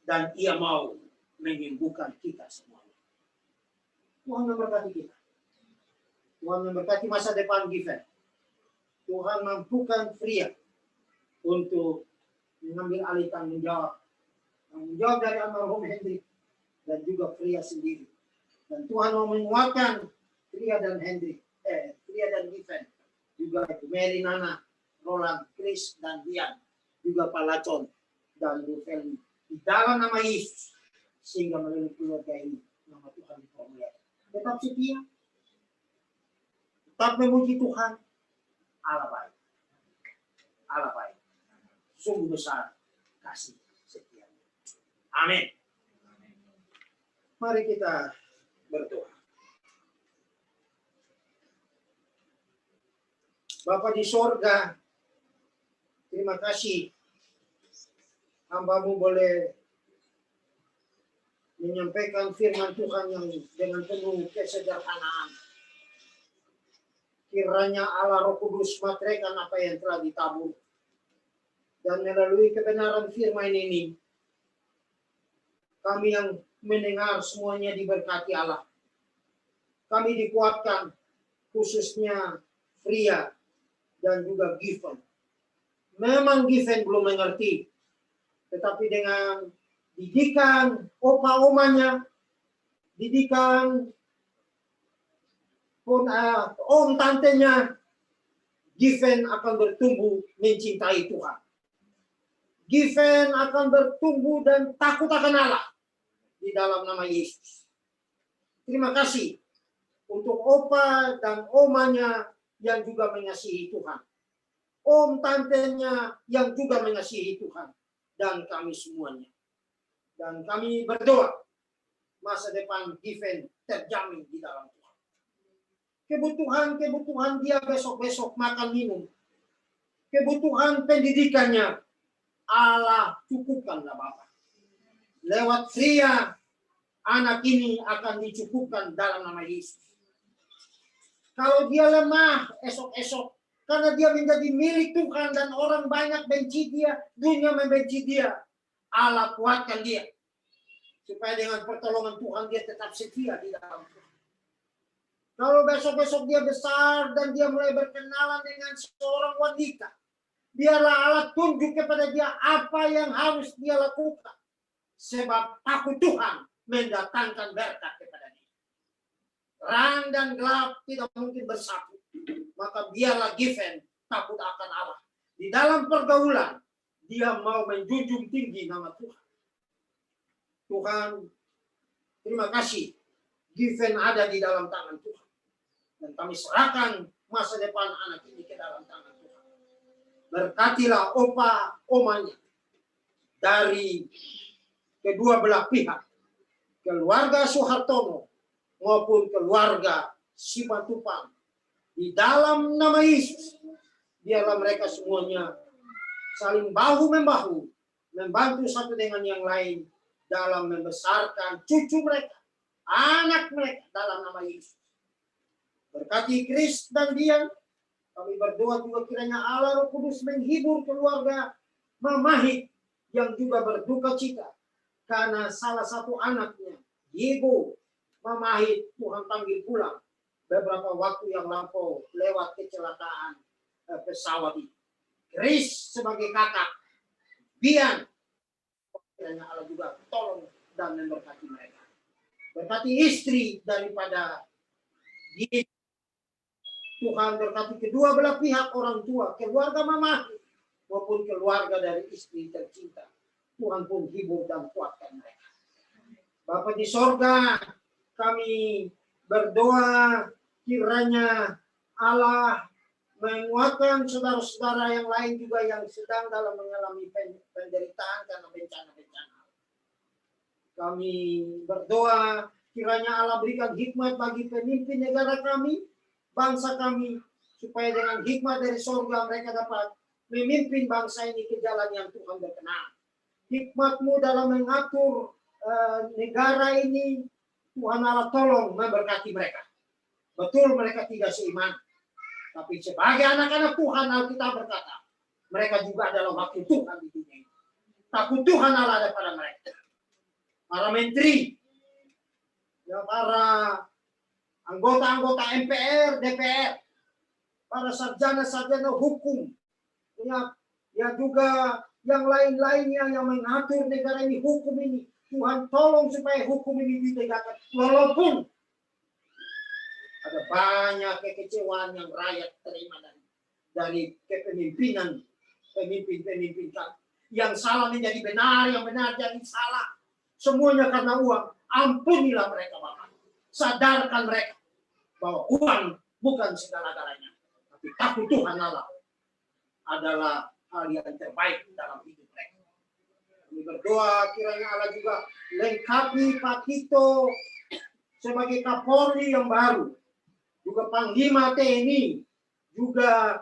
dan Ia mau menyembuhkan kita semuanya. Tuhan memberkati kita. Tuhan memberkati masa depan Given. Tuhan mampukan Fria untuk mengambil alih tanggung jawab dari almarhum Hendrik dan juga Fria sendiri. Dan Tuhan mau menguatkan Fria dan Hendrik, Fria dan Given, juga Mary, Nana, Roland, Chris dan Dian, juga Pak Lacon dan Bu Feli di dalam nama Yesus, sehingga melalui keluarga ini nama Tuhan dipermuliakan. Tetap setia, tetap memuji Tuhan. Allah baik. Allah baik. Sungguh besar kasih setianya. Amin. Mari kita berdoa. Bapa di sorga, terima kasih hamba-Mu boleh menyampaikan firman Tuhan yang dengan penuh kesederhanaan. Kiranya Allah Roh Kudus materaikan apa yang telah ditabur. Dan melalui kebenaran firman ini, kami yang mendengar semuanya diberkati Allah. Kami dikuatkan, khususnya Fria dan juga Given. Memang Given belum mengerti, tetapi dengan didikan opa-omanya, didikan om tantenya, Given akan bertumbuh mencintai Tuhan. Given akan bertumbuh dan takut akan Allah di dalam nama Yesus. Terima kasih untuk opa dan omanya yang juga mengasihi Tuhan. Om tantenya yang juga mengasihi Tuhan. Dan kami semuanya. Dan kami berdoa masa depan Given terjamin di dalam Tuhan. Kebutuhan dia besok-besok makan minum. Kebutuhan pendidikannya Allah cukupkanlah Bapak. Lewat Fria, anak ini akan dicukupkan dalam nama Yesus. Kalau dia lemah esok-esok, karena dia menjadi milik Tuhan dan orang banyak benci dia, dunia membenci dia, Allah kuatkan dia. Supaya dengan pertolongan Tuhan dia tetap setia di dalam Tuhan. Kalau besok-besok dia besar dan dia mulai berkenalan dengan seorang wanita, biarlah Allah tunjuk kepada dia apa yang harus dia lakukan. Sebab takut Tuhan mendatangkan berkat kepada dia. Terang dan gelap tidak mungkin bersatu. Maka biarlah Given takut akan Allah. Di dalam pergaulan, dia mau menjunjung tinggi nama Tuhan. Tuhan, terima kasih. Given ada di dalam tangan Tuhan. Dan kami serahkan masa depan anak ini ke dalam tangan Tuhan. Berkatilah opa, omanya. Dari kedua belah pihak. Keluarga Soehartono maupun keluarga Simatupang. Di dalam nama Yesus. Biarlah mereka semuanya saling bahu-membahu. Membantu satu dengan yang lain. Dalam membesarkan cucu mereka. Anak mereka dalam nama Yesus. Berkati Chris dan Dian. Kami berdoa juga kiranya Allah Roh Kudus menghibur keluarga Mamahit yang juga berduka cita. Karena salah satu anaknya, Ibu Mamahit, Tuhan panggil pulang. Beberapa waktu yang lampau lewat kecelakaan pesawat ini. Chris sebagai kakak. Dian. Kiranya Allah juga tolong dan memberkati mereka. Berkati istri daripada Yesus. Tuhan berkati kedua belah pihak orang tua, keluarga mama maupun keluarga dari istri tercinta. Tuhan pun hibur dan kuatkan mereka. Bapa di sorga, kami berdoa kiranya Allah menguatkan saudara-saudara yang lain juga yang sedang dalam mengalami penderitaan karena bencana-bencana. Kami berdoa kiranya Allah berikan hikmat bagi pemimpin negara kami, bangsa kami, supaya dengan hikmat dari surga mereka dapat memimpin bangsa ini ke jalan yang Tuhan berkenan. Hikmat-Mu dalam mengatur negara ini Tuhan Allah tolong memberkati mereka. Betul mereka tidak seiman, tapi sebagai anak-anak Tuhan Alkitab berkata, mereka juga adalah wakil Tuhan di dunia ini. Takut Tuhan Allah ada pada mereka. Para menteri, ya, para anggota-anggota MPR, DPR, para sarjana-sarjana hukum, ya juga yang lain-lainnya yang mengatur negara ini, hukum ini. Tuhan tolong supaya hukum ini ditegakkan. Walaupun ada banyak kekecewaan yang rakyat terima dari kepemimpinan pemimpin yang salah menjadi benar, yang benar jadi salah. Semuanya karena uang. Ampunilah mereka, Bapak. Sadarkan mereka bahwa uang bukan segala-galanya. Tapi takut Tuhan Allah adalah hal yang terbaik dalam hidup mereka. Kami berdoa kiranya Allah juga lengkapi Pak Tito sebagai Kapolri yang baru. Juga Panglima TNI. Juga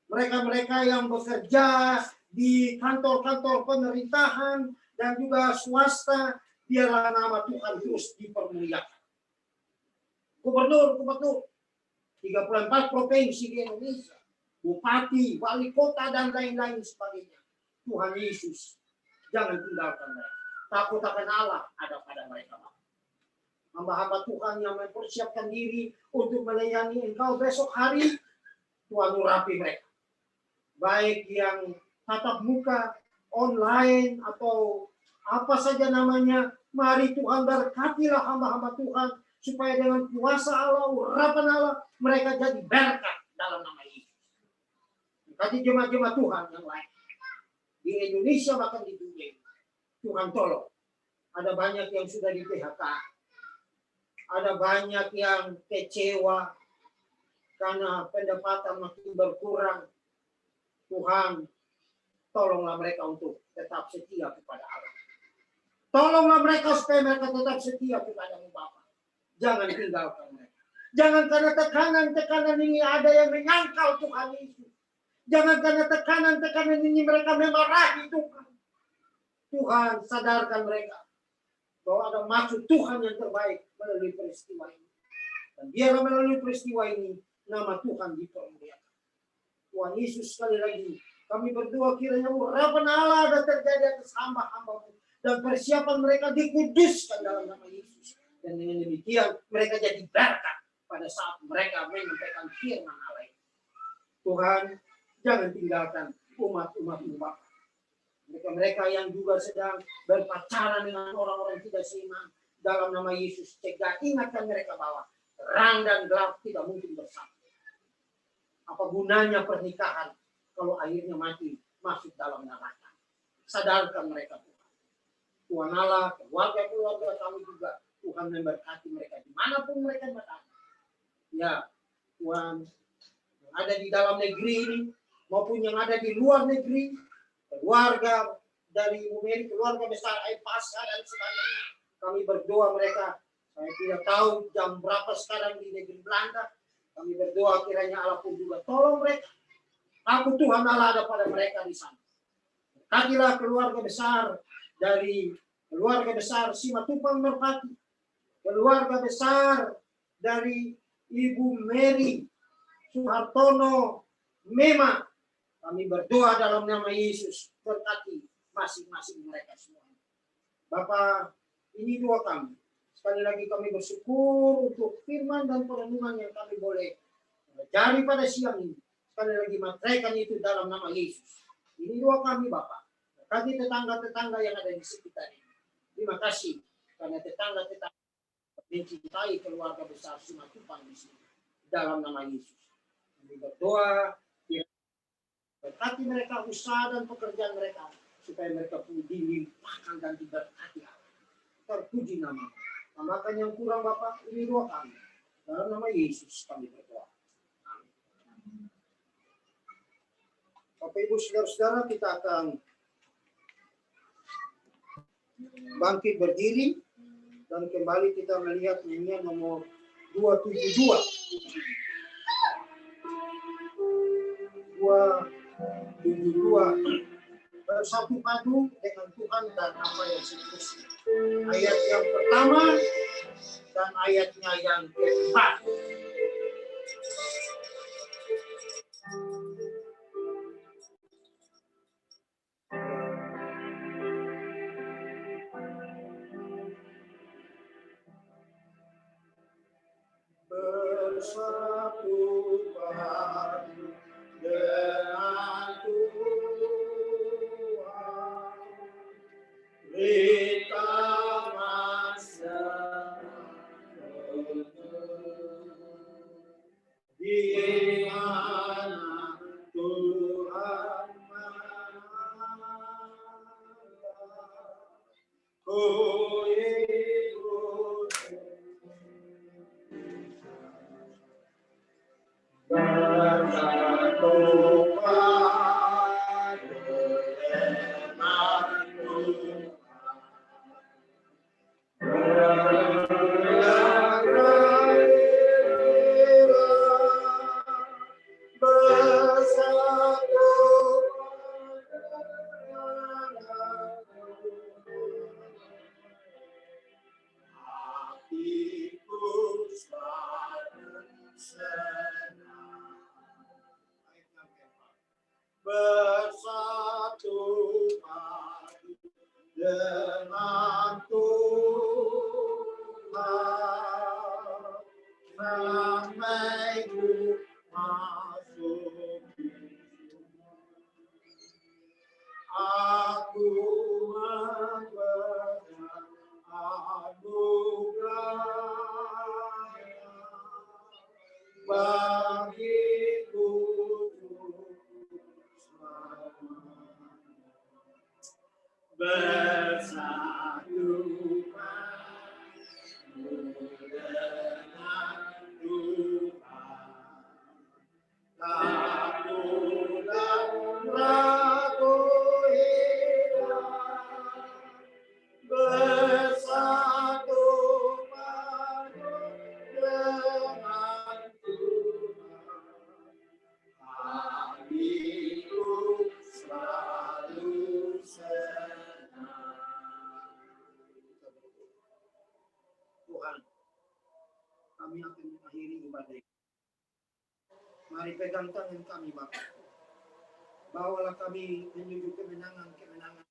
mereka-mereka yang bekerja di kantor-kantor pemerintahan dan juga swasta, biarlah nama Tuhan terus dipermuliakan. Gubernur, 34 provinsi di Indonesia, bupati, wali kota, dan lain-lain sebagainya. Tuhan Yesus, jangan tinggalkan mereka. Takut akan Allah ada pada mereka. Hamba-hamba Tuhan yang mempersiapkan diri untuk melayani Engkau besok hari, Tuhan urapi mereka. Baik yang tatap muka, online, atau apa saja namanya, mari Tuhan berkatilah hamba-hamba Tuhan, supaya dengan kuasa Allah, urapan Allah, mereka jadi berkat dalam nama Yesus. Berkati jemaat-jemaat Tuhan yang lain. Di Indonesia bahkan di dunia. Tuhan tolong. Ada banyak yang sudah di PHK. Ada banyak yang kecewa karena pendapatan makin berkurang. Tuhan, tolonglah mereka untuk tetap setia kepada Allah. Tolonglah mereka supaya mereka tetap setia kepada-Mu Bapa. Jangan tinggalkan mereka. Jangan karena tekanan-tekanan ini ada yang menyangkal Tuhan Yesus. Jangan karena tekanan-tekanan ini mereka memarahi Tuhan. Tuhan, sadarkan mereka bahwa ada maksud Tuhan yang terbaik melalui peristiwa ini. Dan biarlah melalui peristiwa ini nama Tuhan dipermuliakan. Tuhan Yesus, sekali lagi kami berdoa kiranya urapan Allah ada terjadi atas hamba-hamba-Mu dan persiapan mereka dikuduskan dalam nama Yesus. Dan dengan demikian mereka jadi berkat pada saat mereka menyampaikan firman Allah. Tuhan, jangan tinggalkan umat-umat-Mu Bapa. Mereka-mereka yang juga sedang berpacaran dengan orang-orang tidak seiman, dalam nama Yesus, cegah, ingatkan mereka bahwa terang dan gelap tidak mungkin bersama. Apa gunanya pernikahan kalau akhirnya mati masuk dalam neraka? Sadarkan mereka, Tuhan. Tuhan Allah, keluarga-keluarga kami juga, Tuhan memberkati mereka dimanapun mereka berada. Ya, Tuhan, yang ada di dalam negeri ini maupun yang ada di luar negeri, keluarga dari Ibu Mary, keluarga besar Aipasa dan sebagainya, kami berdoa mereka. Saya tidak tahu jam berapa sekarang di negeri Belanda. Kami berdoa kiranya Allah pun juga tolong mereka. Aku Tuhan Allah ada pada mereka di sana. Berkatilah keluarga besar dari keluarga besar Simatupang Merpati, keluarga besar dari Ibu Mary Suhartono Mema. Kami berdoa dalam nama Yesus, berkati masing-masing mereka semua. Bapak, ini doa kami. Sekali lagi kami bersyukur untuk firman dan perenungan yang kami boleh pelajari pada siang ini. Sekali lagi materaikan itu dalam nama Yesus. Ini doa kami Bapak. Berkati tetangga-tetangga yang ada di sekitar ini. Terima kasih karena tetangga-tetangga mencintai keluarga besar Simatupang di sini. Dalam nama Yesus. Kami berdoa berkati mereka usaha dan pekerjaan mereka supaya mereka pun dilimpahkan dan diberkati Allah. Terpuji nama. Tambahkan yang kurang Bapak, ini doa kami. Dalam nama Yesus kami berdoa. Amin. Bapak Ibu Saudara-saudara, kita akan bangkit berdiri dan kembali kita melihat nyanyian nomor 272. 272 bersatu padu dengan Tuhan dan apa yang seterusnya. ayat yang pertama dan ayatnya yang keempat. Bersatu padu dengan Tuhan, kita masa di mana Tuhan ku ikut bersatu padu dengan Tuhan. Bersatu padu dengan Tuhan sampai ku masuk aku memberikan anugerah bagiku bersatu padu dengan Tuhan, takut dan ragu hilang, bersatu padu dengan Tuhan, hatiku selalu senang. Tuhan, kami akan mengakhiri ibadah ini. Mari pegang tangan kami, Bapa. Bawalah kami menuju kemenangan-kemenangan.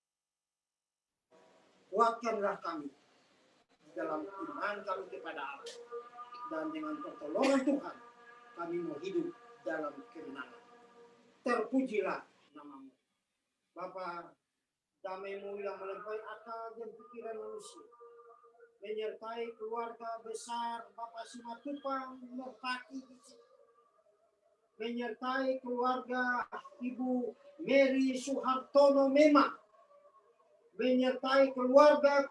Kuatkanlah kami dalam iman kami kepada Allah. Dan dengan pertolongan Tuhan, kami mau hidup dalam kemenangan. Terpujilah namamu. Bapa, damai-Mu yang melampaui akal dan pikiran manusia, menyertai keluarga besar Bapak Simatupang Merpati, menyertai keluarga Ibu Mary Suhartono Mema, menyertai keluarga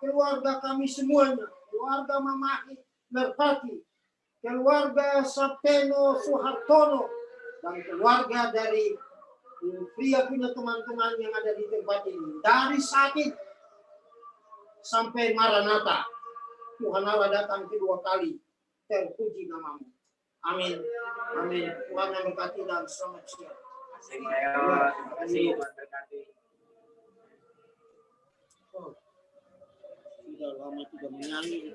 kami semuanya, keluarga Mama Merpati, keluarga Sapteno Suhartono, dan keluarga dari pria punya teman-teman yang ada di tempat ini. Dari sakit sampai Maranatha, Tuhan Allah datang kedua kali. Terpuji namamu. Amin. Amin. Tuhan yang berkati dan selamat siang. Terima kasih, Tuhan berkati. Oh, sudah lama tidak menyanyi.